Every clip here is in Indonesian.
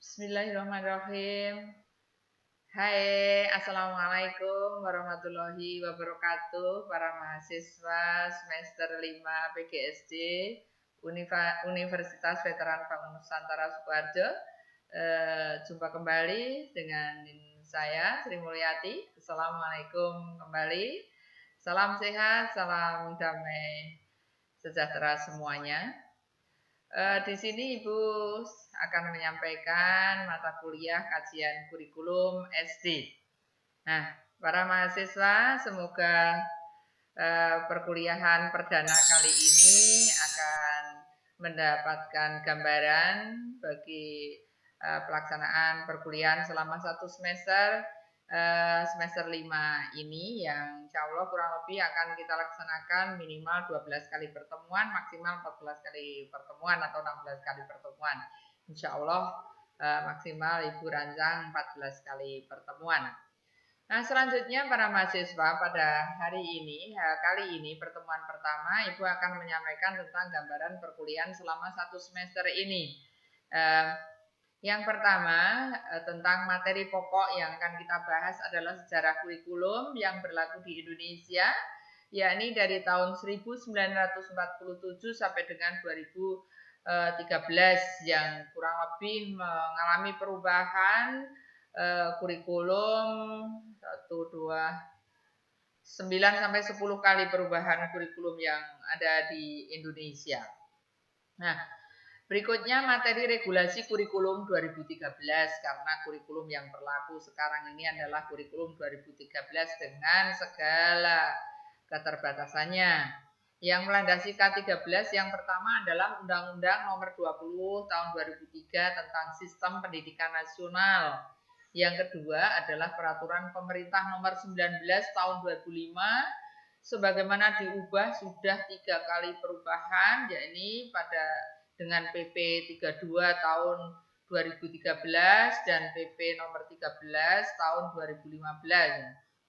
Bismillahirrahmanirrahim. Hai, Assalamualaikum warahmatullahi wabarakatuh. Para mahasiswa semester 5 PGSD Universitas Veteran Bangun Nusantara Sukoharjo. Jumpa kembali dengan saya Sri Mulyati. Assalamualaikum kembali. Salam sehat, salam damai sejahtera semuanya. Di sini Ibu akan menyampaikan mata kuliah kajian kurikulum SD. Nah, para mahasiswa, semoga perkuliahan perdana kali ini akan mendapatkan gambaran bagi pelaksanaan perkuliahan selama satu semester 5 ini yang insya Allah kurang lebih akan kita laksanakan minimal 12 kali pertemuan, maksimal 14 kali pertemuan atau 16 kali pertemuan. Insya Allah maksimal Ibu rancang 14 kali pertemuan. Nah, selanjutnya para mahasiswa pada hari ini, kali ini pertemuan pertama Ibu akan menyampaikan tentang gambaran perkuliahan selama satu semester ini. Yang pertama, tentang materi pokok yang akan kita bahas adalah sejarah kurikulum yang berlaku di Indonesia, yakni dari tahun 1947 sampai dengan 2013 yang kurang lebih mengalami perubahan kurikulum 9 sampai 10 kali perubahan kurikulum yang ada di Indonesia. Nah, berikutnya materi regulasi kurikulum 2013 karena kurikulum yang berlaku sekarang ini adalah kurikulum 2013 dengan segala keterbatasannya. Yang melandasi K13 yang pertama adalah Undang-Undang Nomor 20 Tahun 2003 tentang Sistem Pendidikan Nasional. Yang kedua adalah Peraturan Pemerintah Nomor 19 Tahun 2005 sebagaimana diubah sudah 3 kali perubahan, yakni dengan PP 32 tahun 2013 dan PP nomor 13 tahun 2015.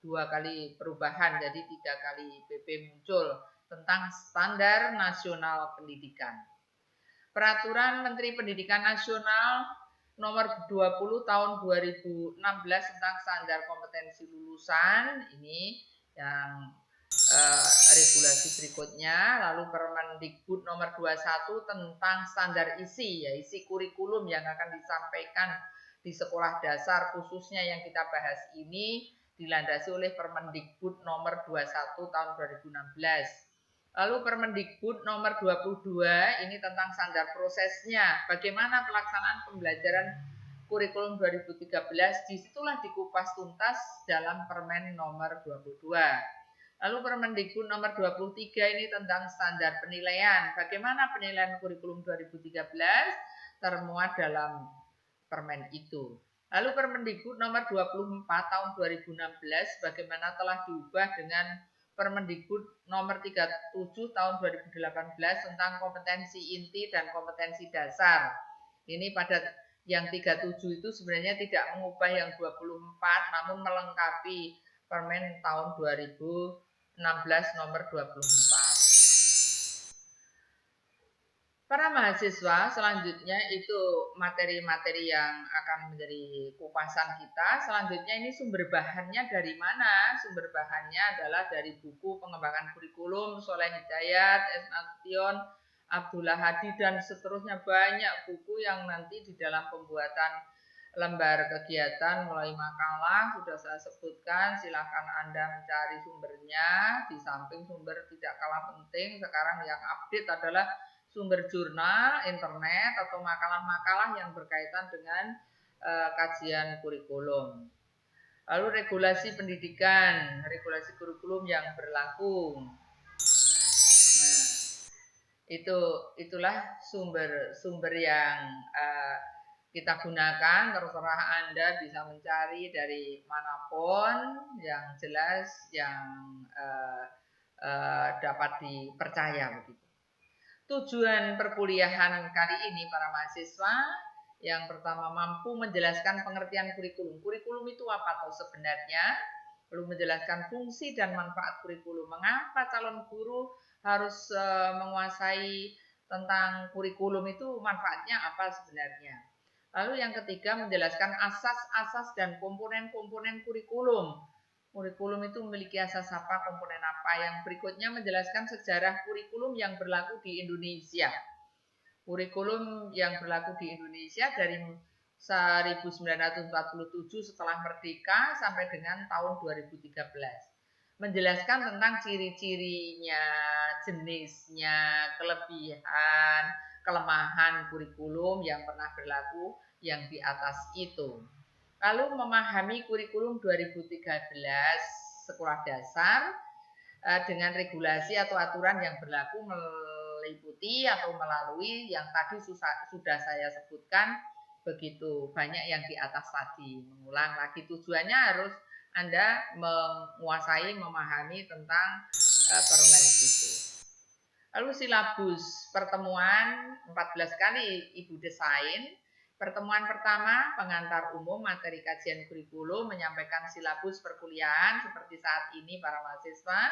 2 kali perubahan, jadi 3 kali PP muncul tentang Standar Nasional Pendidikan. Peraturan Menteri Pendidikan Nasional nomor 20 tahun 2016 tentang standar kompetensi lulusan, ini yang regulasi berikutnya. Lalu Permendikbud nomor 21 tentang standar isi, ya isi kurikulum yang akan disampaikan di sekolah dasar khususnya yang kita bahas ini dilandasi oleh Permendikbud nomor 21 tahun 2016. Lalu Permendikbud nomor 22 ini tentang standar prosesnya, bagaimana pelaksanaan pembelajaran kurikulum 2013, disitulah dikupas tuntas dalam Permen nomor 22. Lalu Permendikbud nomor 23 ini tentang standar penilaian. Bagaimana penilaian kurikulum 2013 termuat dalam Permen itu. Lalu Permendikbud nomor 24 tahun 2016 bagaimana telah diubah dengan Permendikbud nomor 37 tahun 2018 tentang kompetensi inti dan kompetensi dasar. Ini pada yang 37 itu sebenarnya tidak mengubah yang 24 namun melengkapi Permen tahun 2016 nomor 24. Para mahasiswa, selanjutnya itu materi-materi yang akan menjadi kupasan kita. Selanjutnya ini sumber bahannya dari mana? Sumber bahannya adalah dari buku pengembangan kurikulum Soleh Hidayat, S. Nasution, Abdullah Hadi, dan seterusnya. Banyak buku yang nanti di dalam pembuatan lembar kegiatan mulai makalah sudah saya sebutkan, silahkan Anda mencari sumbernya. Di samping sumber tidak kalah penting, sekarang yang update adalah sumber jurnal, internet, atau makalah-makalah yang berkaitan dengan kajian kurikulum. Lalu regulasi pendidikan, regulasi kurikulum yang berlaku. Nah, itulah sumber yang kita gunakan. Terserah Anda bisa mencari dari manapun, yang jelas yang dapat dipercaya begitu. Tujuan perkuliahan kali ini para mahasiswa, yang pertama mampu menjelaskan pengertian kurikulum. Kurikulum itu apa atau sebenarnya? Lalu menjelaskan fungsi dan manfaat kurikulum. Mengapa calon guru harus menguasai tentang kurikulum itu, manfaatnya apa sebenarnya? Lalu yang ketiga menjelaskan asas-asas dan komponen-komponen kurikulum. Kurikulum itu memiliki asas apa, komponen apa. Yang berikutnya menjelaskan sejarah kurikulum yang berlaku di Indonesia. Kurikulum yang berlaku di Indonesia dari 1947 setelah merdeka sampai dengan tahun 2013. Menjelaskan tentang ciri-cirinya, jenisnya, kelebihan, kelemahan kurikulum yang pernah berlaku yang di atas itu. Lalu memahami kurikulum 2013 sekolah dasar dengan regulasi atau aturan yang berlaku meliputi atau melalui yang tadi sudah saya sebutkan begitu banyak yang di atas tadi. Mengulang lagi, tujuannya harus Anda menguasai, memahami tentang permen itu. Lalu silabus pertemuan 14 kali Ibu desain. Pertemuan pertama, pengantar umum materi kajian kurikulum, menyampaikan silabus perkuliahan seperti saat ini para mahasiswa.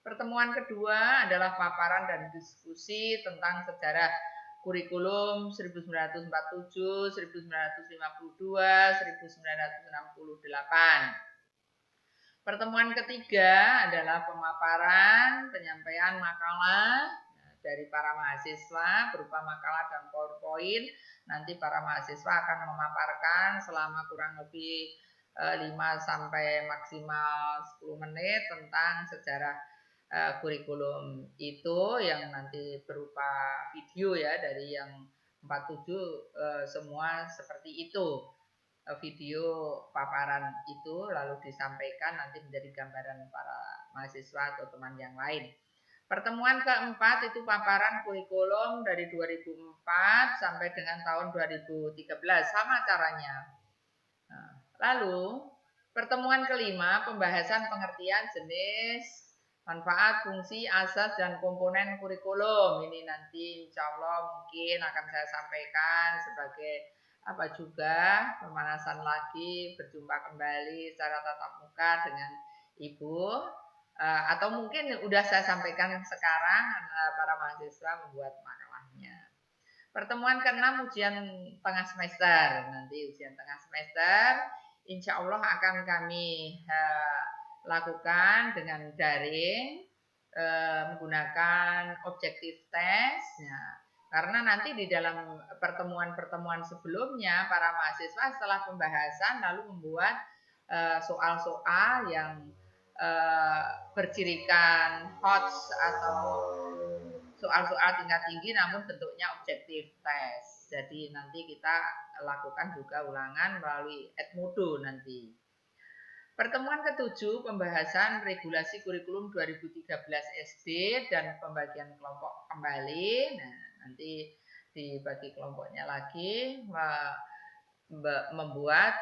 Pertemuan kedua adalah paparan dan diskusi tentang sejarah kurikulum 1947, 1952, 1968. Pertemuan ketiga adalah pemaparan, penyampaian makalah dari para mahasiswa berupa makalah dan PowerPoint. Nanti para mahasiswa akan memaparkan selama kurang lebih 5 sampai maksimal 10 menit tentang sejarah kurikulum itu yang nanti berupa video ya dari yang 47 semua seperti itu. Video paparan itu lalu disampaikan nanti menjadi gambaran para mahasiswa atau teman yang lain. Pertemuan keempat itu paparan kurikulum dari 2004 sampai dengan tahun 2013, sama caranya. Nah, lalu pertemuan kelima pembahasan pengertian jenis, manfaat, fungsi, asas, dan komponen kurikulum. Ini nanti insya Allah mungkin akan saya sampaikan sebagai apa juga pemanasan lagi, berjumpa kembali secara tatap muka dengan Ibu, atau mungkin udah saya sampaikan sekarang para mahasiswa membuat makalahnya. Pertemuan ke-6 ujian tengah semester. Nanti ujian tengah semester insya Allah akan kami lakukan dengan daring menggunakan objektif test. Nah, karena nanti di dalam pertemuan-pertemuan sebelumnya para mahasiswa setelah pembahasan lalu membuat soal-soal yang bercirikan HOTS atau soal-soal tingkat tinggi namun bentuknya objektif test. Jadi nanti kita lakukan juga ulangan melalui Edmodo nanti. Pertemuan ke-7 pembahasan regulasi kurikulum 2013 SD dan pembagian kelompok kembali. Nah, nanti dibagi kelompoknya lagi membuat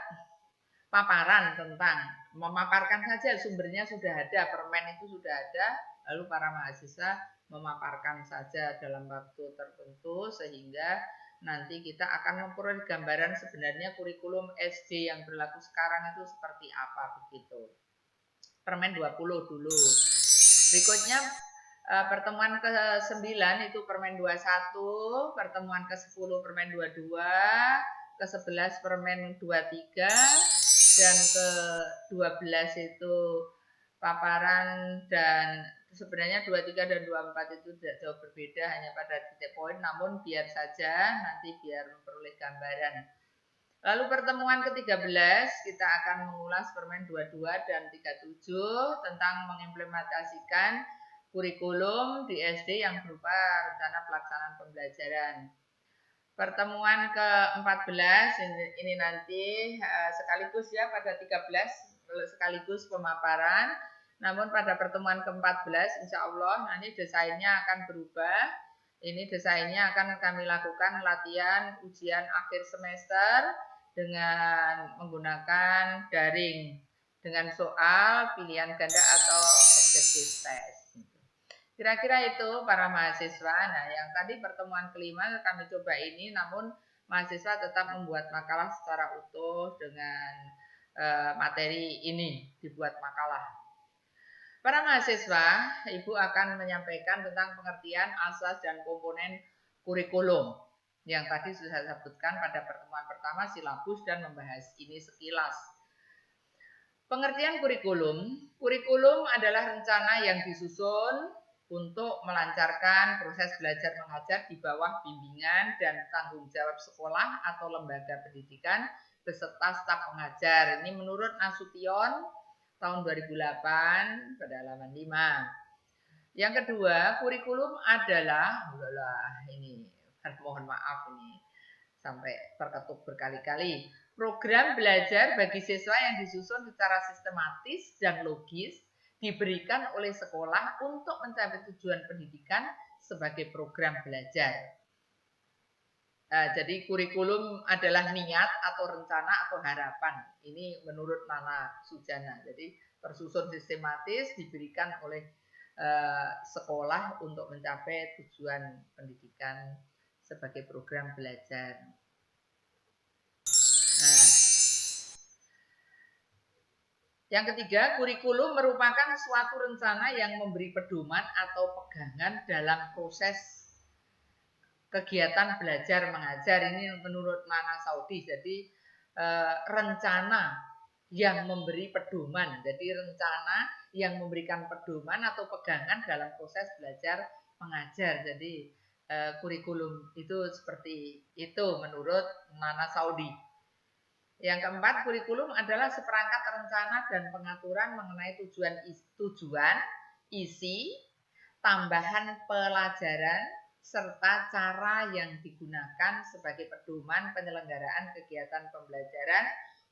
paparan tentang memaparkan saja sumbernya sudah ada, permen itu sudah ada, lalu para mahasiswa memaparkan saja dalam waktu tertentu sehingga nanti kita akan memperoleh gambaran sebenarnya kurikulum SD yang berlaku sekarang itu seperti apa begitu. Permen 20 dulu. Berikutnya pertemuan ke-9 itu permen 21, pertemuan ke-10 permen 22, ke-11 permen 23, dan ke-12 itu paparan dan sebenarnya 23 dan 24 itu tidak jauh berbeda hanya pada titik poin namun biar saja nanti biar memperoleh gambaran. Lalu pertemuan ke-13 kita akan mengulas permen 22 dan 37 tentang mengimplementasikan kurikulum di SD yang berupa rencana pelaksanaan pembelajaran. Pertemuan ke-14 ini nanti sekaligus ya pada 13 sekaligus pemaparan. Namun pada pertemuan ke-14 insya Allah nanti desainnya akan berubah. Ini desainnya akan kami lakukan latihan ujian akhir semester dengan menggunakan daring dengan soal pilihan ganda atau objektif test. Kira-kira itu para mahasiswa. Nah, yang tadi pertemuan kelima kami coba ini, namun mahasiswa tetap membuat makalah secara utuh dengan materi ini dibuat makalah. Para mahasiswa, Ibu akan menyampaikan tentang pengertian asas dan komponen kurikulum. Yang tadi sudah saya sebutkan pada pertemuan pertama, silabus dan membahas ini sekilas. Pengertian kurikulum adalah rencana yang disusun untuk melancarkan proses belajar mengajar di bawah bimbingan dan tanggung jawab sekolah atau lembaga pendidikan beserta staf pengajar. Ini menurut Nasution tahun 2008 pada halaman 5. Yang kedua, kurikulum adalah, ini mohon maaf ini sampai terketuk berkali-kali. Program belajar bagi siswa yang disusun secara sistematis dan logis diberikan oleh sekolah untuk mencapai tujuan pendidikan sebagai program belajar. Jadi kurikulum adalah niat atau rencana atau harapan. Ini menurut Nana Sujana. Jadi tersusun sistematis diberikan oleh sekolah untuk mencapai tujuan pendidikan sebagai program belajar. Nah, yang ketiga, kurikulum merupakan suatu rencana yang memberi pedoman atau pegangan dalam proses kegiatan belajar mengajar. Ini menurut Nana Saudi. Jadi rencana yang memberi pedoman. Jadi rencana yang memberikan pedoman atau pegangan dalam proses belajar mengajar. Jadi kurikulum itu seperti itu menurut Nana Saudi. Yang keempat, kurikulum adalah seperangkat rencana dan pengaturan mengenai tujuan, isi, tambahan pelajaran, serta cara yang digunakan sebagai pedoman penyelenggaraan kegiatan pembelajaran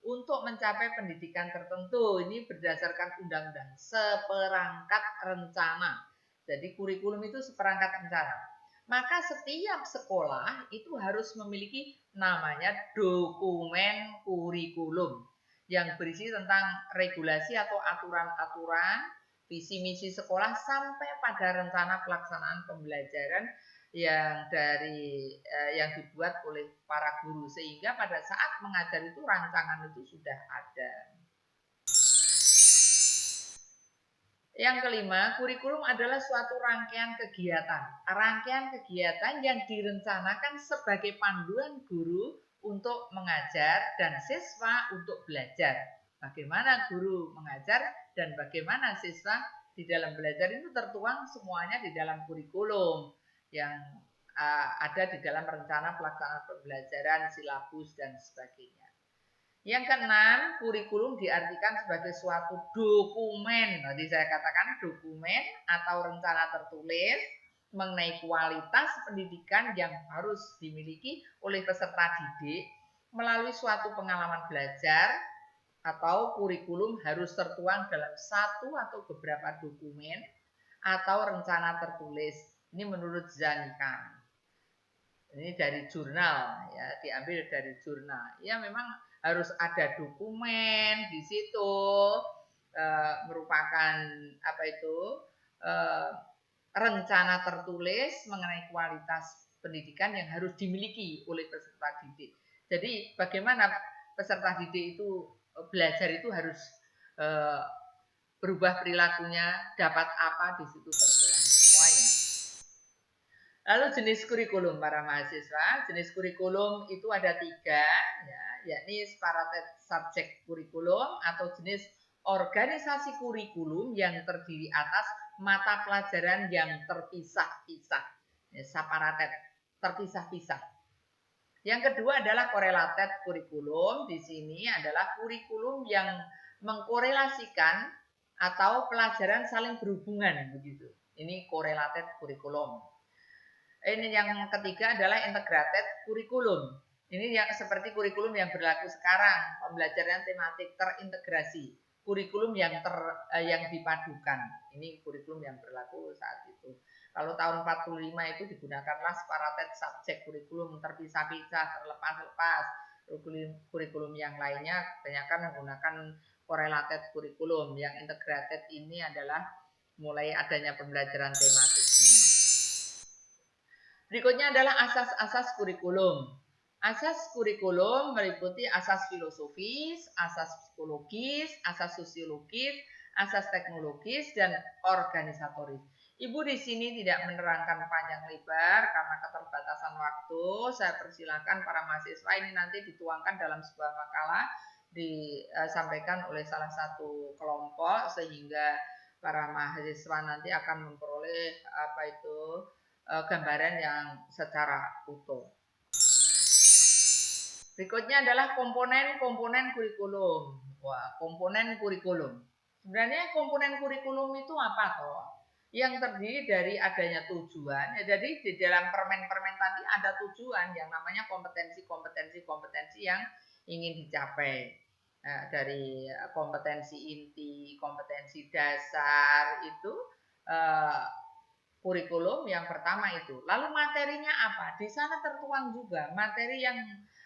untuk mencapai pendidikan tertentu. Ini berdasarkan undang-undang, seperangkat rencana. Jadi kurikulum itu seperangkat rencana. Maka setiap sekolah itu harus memiliki namanya dokumen kurikulum yang berisi tentang regulasi atau aturan-aturan, visi misi sekolah sampai pada rencana pelaksanaan pembelajaran yang dibuat oleh para guru, sehingga pada saat mengajar itu rancangan itu sudah ada. Yang kelima, kurikulum adalah suatu rangkaian kegiatan. Rangkaian kegiatan yang direncanakan sebagai panduan guru untuk mengajar dan siswa untuk belajar. Bagaimana guru mengajar dan bagaimana siswa di dalam belajar itu tertuang semuanya di dalam kurikulum yang ada di dalam rencana pelaksanaan pembelajaran, silabus, dan sebagainya. Yang keenam, kurikulum diartikan sebagai suatu dokumen. Tadi saya katakan dokumen atau rencana tertulis mengenai kualitas pendidikan yang harus dimiliki oleh peserta didik melalui suatu pengalaman belajar, atau kurikulum harus tertuang dalam satu atau beberapa dokumen atau rencana tertulis. Ini menurut Zanika. Ini dari jurnal, ya, diambil dari jurnal. Ya, memang harus ada dokumen di situ, merupakan rencana tertulis mengenai kualitas pendidikan yang harus dimiliki oleh peserta didik. Jadi bagaimana peserta didik itu belajar itu harus berubah perilakunya, dapat apa di situ tertuang semuanya. Lalu jenis kurikulum para mahasiswa, jenis kurikulum itu ada 3, ya, yakni separated subject kurikulum atau jenis organisasi kurikulum yang terdiri atas mata pelajaran yang terpisah-pisah, ya, separated, terpisah-pisah. Yang kedua adalah correlated kurikulum. Di sini adalah kurikulum yang mengkorelasikan atau pelajaran saling berhubungan begitu. Ini correlated kurikulum. Ini yang ketiga adalah integrated kurikulum. Ini yang seperti kurikulum yang berlaku sekarang, pembelajaran tematik terintegrasi, kurikulum yang dipadukan. Ini kurikulum yang berlaku saat itu. Kalau tahun 45 itu digunakanlah separated subject kurikulum, terpisah-pisah, terlepas-lepas. Kurikulum yang lainnya kebanyakan menggunakan correlated kurikulum. Yang integrated ini adalah mulai adanya pembelajaran tematik. Berikutnya adalah asas-asas kurikulum. Asas kurikulum meliputi asas filosofis, asas psikologis, asas sosiologis, asas teknologis, dan organisatoris. Ibu di sini tidak menerangkan panjang lebar karena keterbatasan waktu, saya persilakan para mahasiswa ini nanti dituangkan dalam sebuah makalah disampaikan oleh salah satu kelompok sehingga para mahasiswa nanti akan memperoleh gambaran yang secara utuh. Berikutnya adalah komponen kurikulum. Wah, komponen kurikulum. Sebenarnya komponen kurikulum itu apa toh? Yang terdiri dari adanya tujuan. Ya, jadi di dalam permen-permen tadi ada tujuan yang namanya kompetensi yang ingin dicapai. Nah, dari kompetensi inti, kompetensi dasar itu kurikulum yang pertama itu. Lalu materinya apa? Di sana tertuang juga materi yang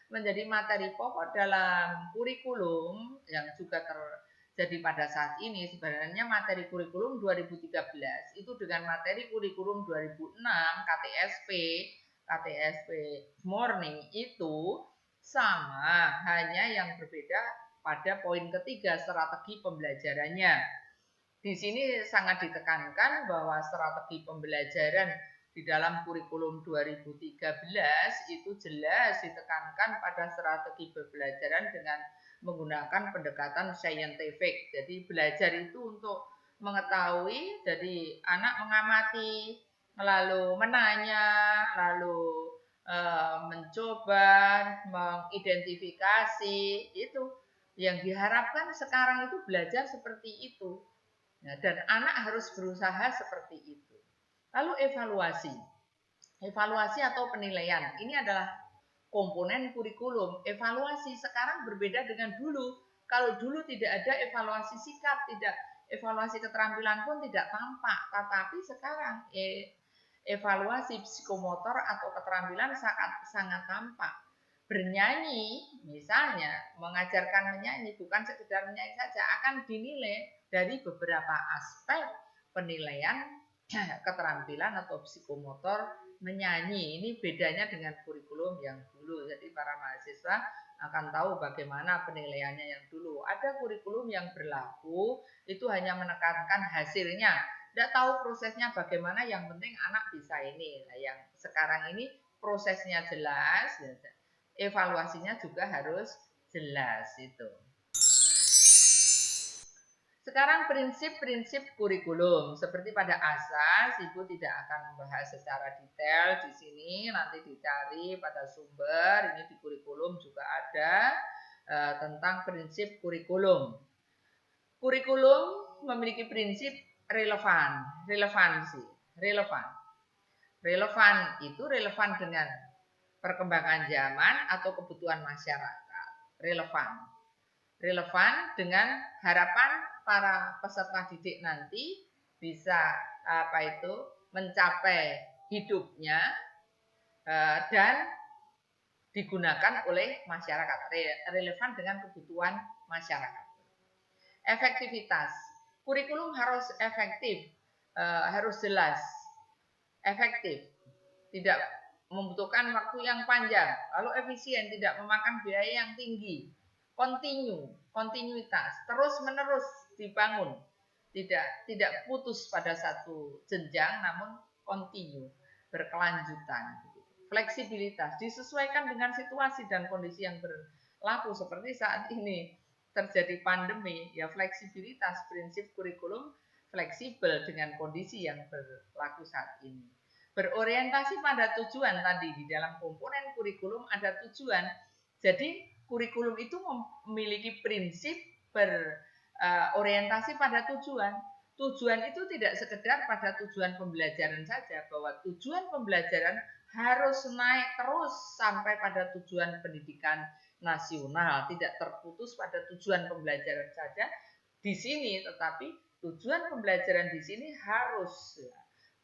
menjadi materi pokok dalam kurikulum yang juga terjadi pada saat ini. Sebenarnya materi kurikulum 2013 itu dengan materi kurikulum 2006 KTSP Morning itu sama, hanya yang berbeda pada poin ketiga strategi pembelajarannya. Di sini sangat ditekankan bahwa strategi pembelajaran di dalam kurikulum 2013 itu jelas ditekankan pada strategi pembelajaran dengan menggunakan pendekatan scientific. Jadi belajar itu untuk mengetahui, jadi anak mengamati, lalu menanya, lalu mencoba, mengidentifikasi, itu yang diharapkan sekarang itu belajar seperti itu. Nah, dan anak harus berusaha seperti itu. Lalu evaluasi atau penilaian, ini adalah komponen kurikulum. Evaluasi sekarang berbeda dengan dulu. Kalau dulu tidak ada evaluasi sikap, tidak evaluasi keterampilan pun tidak tampak, tetapi sekarang evaluasi psikomotor atau keterampilan sangat tampak. Bernyanyi, misalnya mengajarkan menyanyi, bukan sekedar menyanyi saja, akan dinilai dari beberapa aspek penilaian keterampilan atau psikomotor menyanyi. Ini bedanya dengan kurikulum yang dulu. Jadi para mahasiswa akan tahu bagaimana penilaiannya yang dulu. Ada kurikulum yang berlaku, itu hanya menekankan hasilnya. Tidak tahu prosesnya bagaimana, yang penting anak bisa ini. Nah, yang sekarang ini prosesnya jelas, evaluasinya juga harus jelas itu. Sekarang prinsip-prinsip kurikulum. Seperti pada asas, Ibu tidak akan membahas secara detail di sini. Nanti dicari pada sumber, ini di kurikulum juga ada tentang prinsip kurikulum. Kurikulum memiliki prinsip relevansi. Relevan itu relevan dengan perkembangan zaman atau kebutuhan masyarakat. Relevan dengan harapan para peserta didik nanti bisa mencapai hidupnya dan digunakan oleh masyarakat. Relevan dengan kebutuhan masyarakat. Efektivitas. Kurikulum harus efektif, harus jelas, efektif, tidak membutuhkan waktu yang panjang, lalu efisien, tidak memakan biaya yang tinggi, kontinuitas, terus-menerus dibangun, tidak putus pada satu jenjang, namun kontinu, berkelanjutan. Fleksibilitas, disesuaikan dengan situasi dan kondisi yang berlaku seperti saat ini terjadi pandemi, ya fleksibilitas, prinsip kurikulum fleksibel dengan kondisi yang berlaku saat ini. Berorientasi pada tujuan tadi, di dalam komponen kurikulum ada tujuan. Jadi kurikulum itu memiliki prinsip berorientasi pada tujuan. Tujuan itu tidak sekedar pada tujuan pembelajaran saja, bahwa tujuan pembelajaran harus naik terus sampai pada tujuan pendidikan nasional, tidak terputus pada tujuan pembelajaran saja di sini, tetapi tujuan pembelajaran di sini harus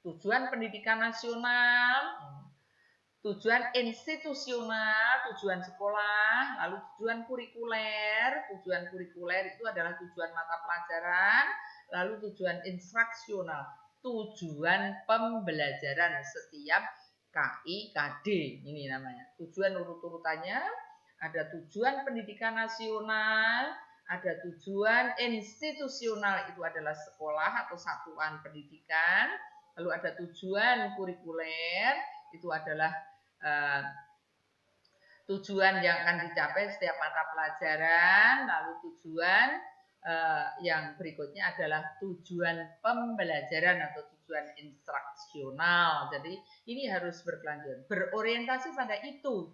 tujuan pendidikan nasional, tujuan institusional, tujuan sekolah, lalu tujuan kurikuler. Tujuan kurikuler itu adalah tujuan mata pelajaran, lalu tujuan instruksional, tujuan pembelajaran setiap KI, KD, ini namanya. Tujuan urut-urutannya, ada tujuan pendidikan nasional, ada tujuan institusional, itu adalah sekolah atau satuan pendidikan, lalu ada tujuan kurikuler, itu adalah tujuan yang akan dicapai setiap mata pelajaran, lalu tujuan yang berikutnya adalah tujuan pembelajaran atau tujuan instruksional. Jadi ini harus berkelanjutan, berorientasi pada itu,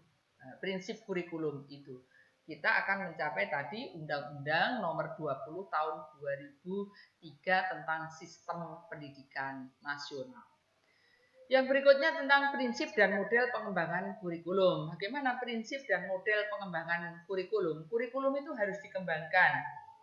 prinsip kurikulum itu. Kita akan mencapai tadi Undang-Undang Nomor 20 Tahun 2003 tentang Sistem Pendidikan Nasional. Yang berikutnya tentang prinsip dan model pengembangan kurikulum. Bagaimana prinsip dan model pengembangan kurikulum? Kurikulum itu harus dikembangkan.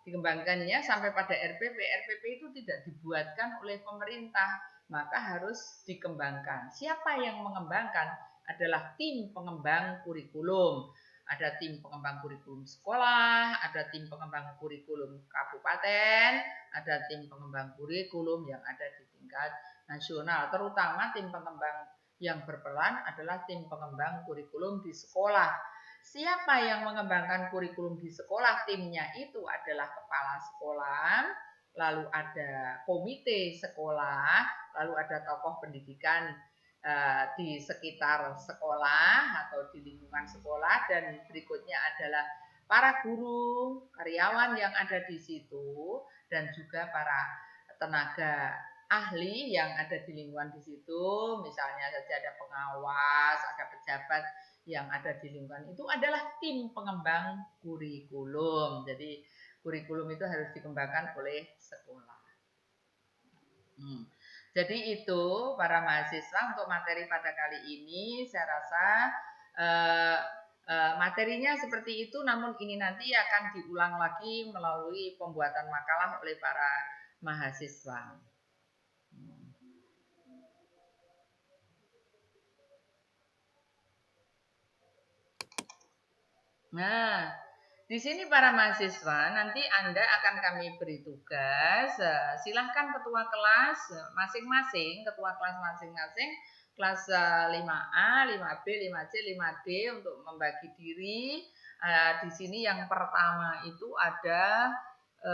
Dikembangkannya sampai pada RPP. RPP itu tidak dibuatkan oleh pemerintah, maka harus dikembangkan. Siapa yang mengembangkan? Adalah tim pengembang kurikulum. Ada tim pengembang kurikulum sekolah, ada tim pengembang kurikulum kabupaten, ada tim pengembang kurikulum yang ada di tingkat nasional, terutama tim pengembang yang berperan adalah tim pengembang kurikulum di sekolah. Siapa yang mengembangkan kurikulum di sekolah? Timnya itu adalah kepala sekolah, lalu ada komite sekolah, lalu ada tokoh pendidikan di sekitar sekolah atau di lingkungan sekolah, dan berikutnya adalah para guru, karyawan yang ada di situ, dan juga para tenaga ahli yang ada di lingkungan di situ, misalnya saja ada pengawas, ada pejabat yang ada di lingkungan itu adalah tim pengembang kurikulum. Jadi kurikulum itu harus dikembangkan oleh sekolah. Jadi itu para mahasiswa untuk materi pada kali ini saya rasa materinya seperti itu, namun ini nanti akan diulang lagi melalui pembuatan makalah oleh para mahasiswa. Nah, di sini para mahasiswa nanti Anda akan kami beri tugas. Silahkan ketua kelas masing-masing, ketua kelas masing-masing, kelas 5A, 5B, 5C, 5D untuk membagi diri. Di sini yang pertama itu ada 10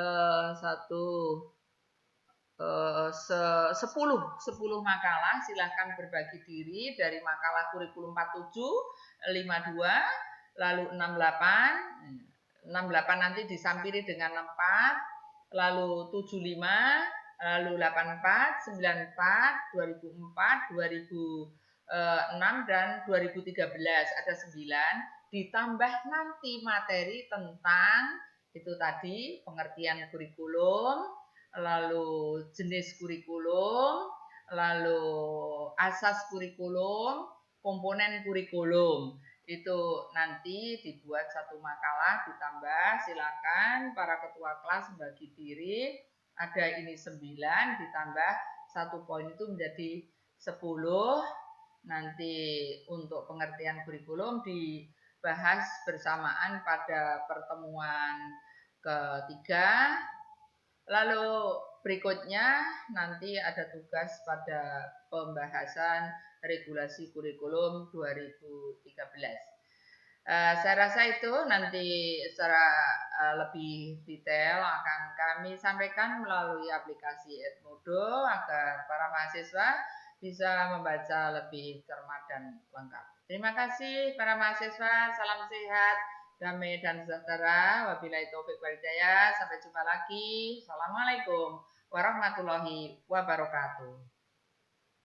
makalah. Silahkan berbagi diri dari makalah kurikulum 47, 52, lalu 68 nanti disampiri dengan 64, lalu 75, lalu 84, 94, 2004, 2006 dan 2013 ada 9, ditambah nanti materi tentang itu tadi pengertian kurikulum, lalu jenis kurikulum, lalu asas kurikulum, komponen kurikulum. Itu nanti dibuat satu makalah, ditambah silakan para ketua kelas bagi diri, ada ini 9 ditambah 1 poin itu menjadi 10. Nanti untuk pengertian kurikulum dibahas bersamaan pada pertemuan ketiga. Lalu berikutnya nanti ada tugas pada pembahasan regulasi kurikulum 2013. Saya rasa itu nanti secara lebih detail akan kami sampaikan melalui aplikasi Edmodo agar para mahasiswa bisa membaca lebih cermat dan lengkap. Terima kasih para mahasiswa, salam sehat, damai dan sejahtera. Wabillahi taufik wal hidayah. Sampai jumpa lagi. Assalamualaikum warahmatullahi wabarakatuh.